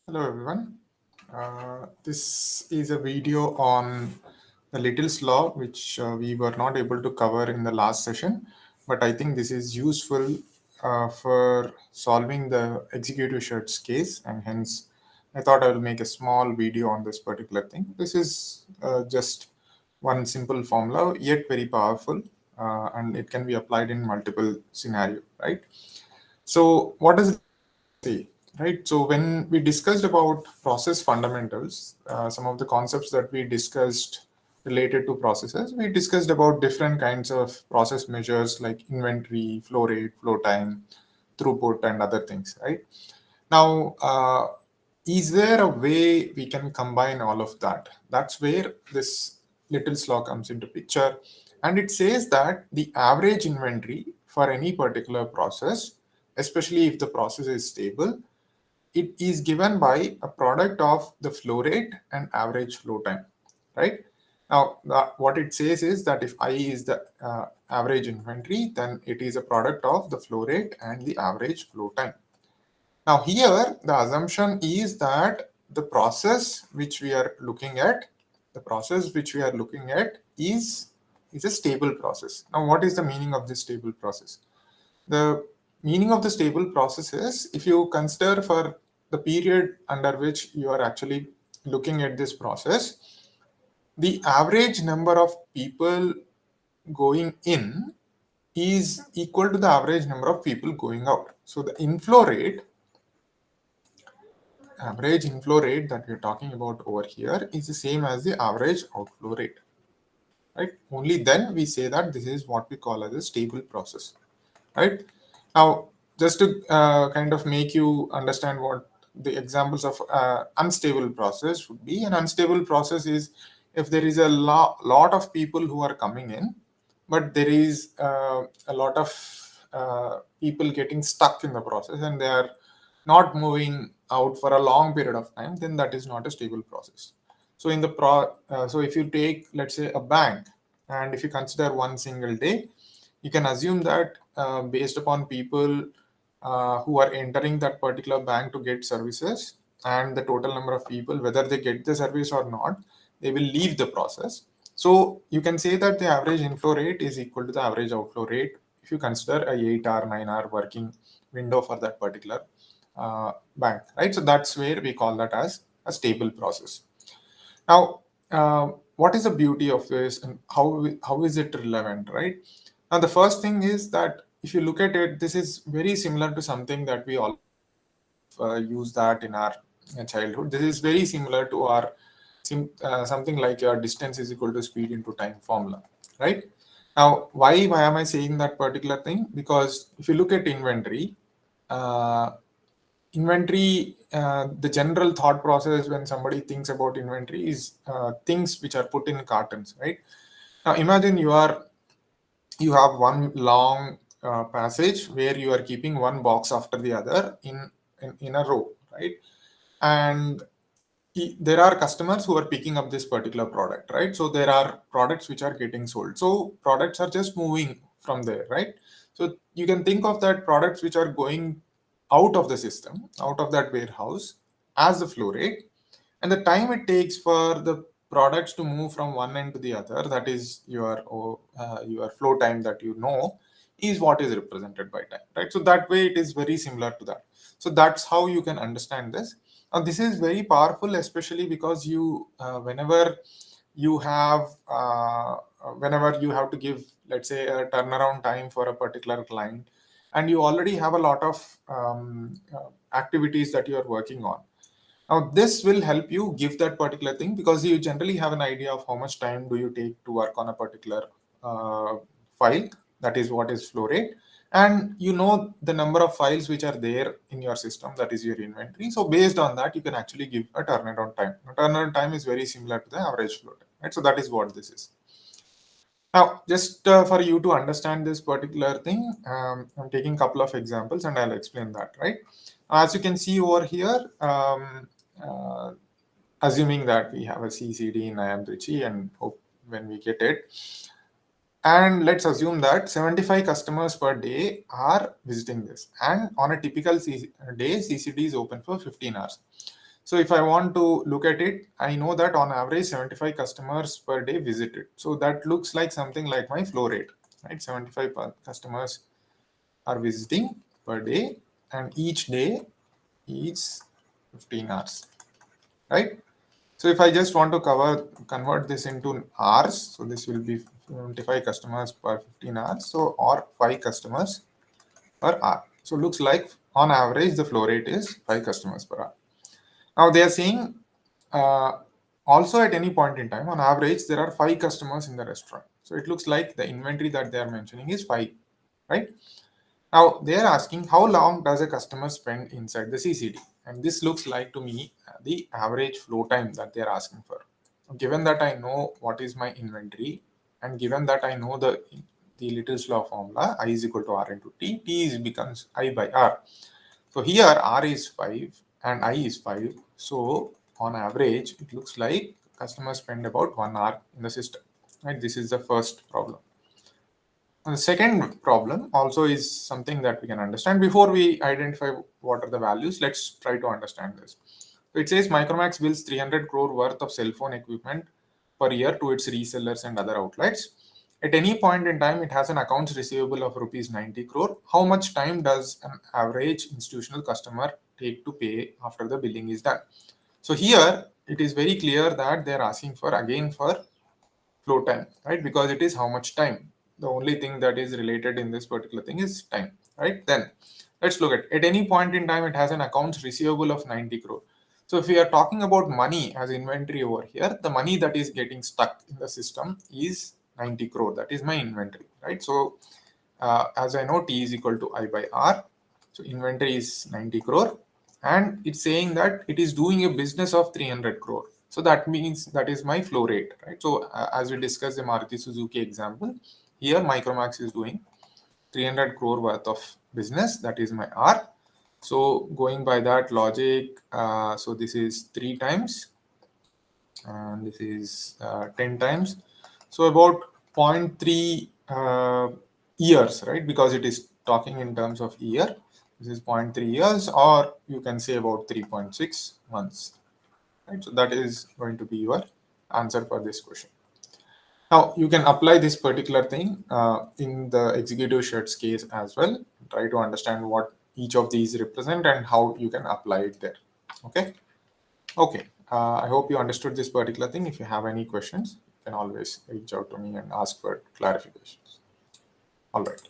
Hello everyone. This is a video on the Little's Law, which we were not able to cover in the last session, but I think this is useful for solving the executive shirts case, and hence I thought I will make a small video on this particular thing. This is just one simple formula, yet very powerful, and it can be applied in multiple scenario, right? So what does say, right? So when we discussed about process fundamentals, some of the concepts that we discussed related to processes, we discussed about different kinds of process measures like inventory, flow rate, flow time, throughput, and other things, right? Now, is there a way we can combine all of that? That's where this Little's law comes into picture. And it says that the average inventory for any particular process, especially if the process is stable, it is given by a product of the flow rate and average flow time, right? Now, what it says is that if I is the average inventory, then it is a product of the flow rate and the average flow time. Now here the assumption is that the process which we are looking at, is a stable process. Now what is the meaning of this stable process? The meaning of the stable process is if you consider for the period under which you are actually looking at this process, the average number of people going in is equal to the average number of people going out. So the average inflow rate that we're talking about over here is the same as the average outflow rate, right? Only then we say that this is what we call as a stable process, right? Now, just to kind of make you understand what the examples of unstable process would be, an unstable process is if there is a lot of people who are coming in, but there is a lot of people getting stuck in the process and they are not moving out for a long period of time, then that is not a stable process. So in the so if you take, let's say, a bank, and if you consider one single day, you can assume that based upon people who are entering that particular bank to get services and the total number of people, whether they get the service or not, they will leave the process. So you can say that the average inflow rate is equal to the average outflow rate if you consider a 8 hour, 9 hour working window for that particular bank, right? So that's where we call that as a stable process. Now, what is the beauty of this and how is it relevant, right? Now, the first thing is that if you look at it, this is very similar to something that we all use that in our childhood. This is very similar to our something like your distance is equal to speed into time formula, right? Now, why am I saying that particular thing? Because if you look at uh, the general thought process when somebody thinks about inventory is things which are put in cartons, right? Now, imagine you have one long passage where you are keeping one box after the other in a row, right? And there are customers who are picking up this particular product, right? So there are products which are getting sold. So products are just moving from there, right? So you can think of that products which are going out of the system, out of that warehouse as the flow rate, and the time it takes for the products to move from one end to the other, that is your flow time that you know, is what is represented by time, right? So that way it is very similar to that. So that's how you can understand this. Now this is very powerful, especially because you have whenever you have to give, let's say, a turnaround time for a particular client, and you already have a lot of activities that you are working on. Now, this will help you give that particular thing because you generally have an idea of how much time do you take to work on a particular file. That is what is flow rate. And you know the number of files which are there in your system, that is your inventory. So based on that, you can actually give a turnaround time. A turnaround time is very similar to the average flow time, right? So that is what this is. Now, just for you to understand this particular thing, I'm taking a couple of examples and I'll explain that, right? As you can see over here, uh, assuming that we have a CCD in IAM3 and hope when we get it, and let's assume that 75 customers per day are visiting this. And on a typical day, CCD is open for 15 hours. So if I want to look at it, I know that on average 75 customers per day visited. So that looks like something like my flow rate, right? 75 customers are visiting per day, and each day is 15 hours, right? So if I just want to convert this into hours, so this will be 25 customers per 15 hours, so or 5 customers per hour. So looks like on average the flow rate is 5 customers per hour. Now they are saying also at any point in time, on average, there are 5 customers in the restaurant. So it looks like the inventory that they are mentioning is 5, right? Now they are asking how long does a customer spend inside the CCD? And this looks like to me the average flow time that they are asking for. Given that I know what is my inventory, and given that I know the Little's law formula, I is equal to R into T, T is becomes I by R. So here R is 5 and I is 5. So on average, it looks like customers spend about 1 hour in the system. Right? This is the first problem. And the second problem also is something that we can understand. Before we identify what are the values, let's try to understand this. So it says Micromax builds 300 crore worth of cell phone equipment per year to its resellers and other outlets. At any point in time, it has an accounts receivable of rupees 90 crore. How much time does an average institutional customer take to pay after the billing is done? So here it is very clear that they're asking for again for flow time, right? Because it is how much time. The only thing that is related in this particular thing is time, right? Then let's look at any point in time, it has an accounts receivable of 90 crore. So if we are talking about money as inventory over here, the money that is getting stuck in the system is 90 crore. That is my inventory, right? So as I know, T is equal to I by R. So inventory is 90 crore, and it's saying that it is doing a business of 300 crore. So that means that is my flow rate, right? So as we discussed the Maruti Suzuki example, here Micromax is doing 300 crore worth of business. That is my R. So going by that logic, so this is 3 times, and this is 10 times. So about 0.3 years, right? Because it is talking in terms of year. This is 0.3 years, or you can say about 3.6 months, right? So that is going to be your answer for this question. Now you can apply this particular thing in the executive shirts case as well. Try to understand what each of these represent and how you can apply it there. Okay. Okay. I hope you understood this particular thing. If you have any questions, you can always reach out to me and ask for clarifications. All right.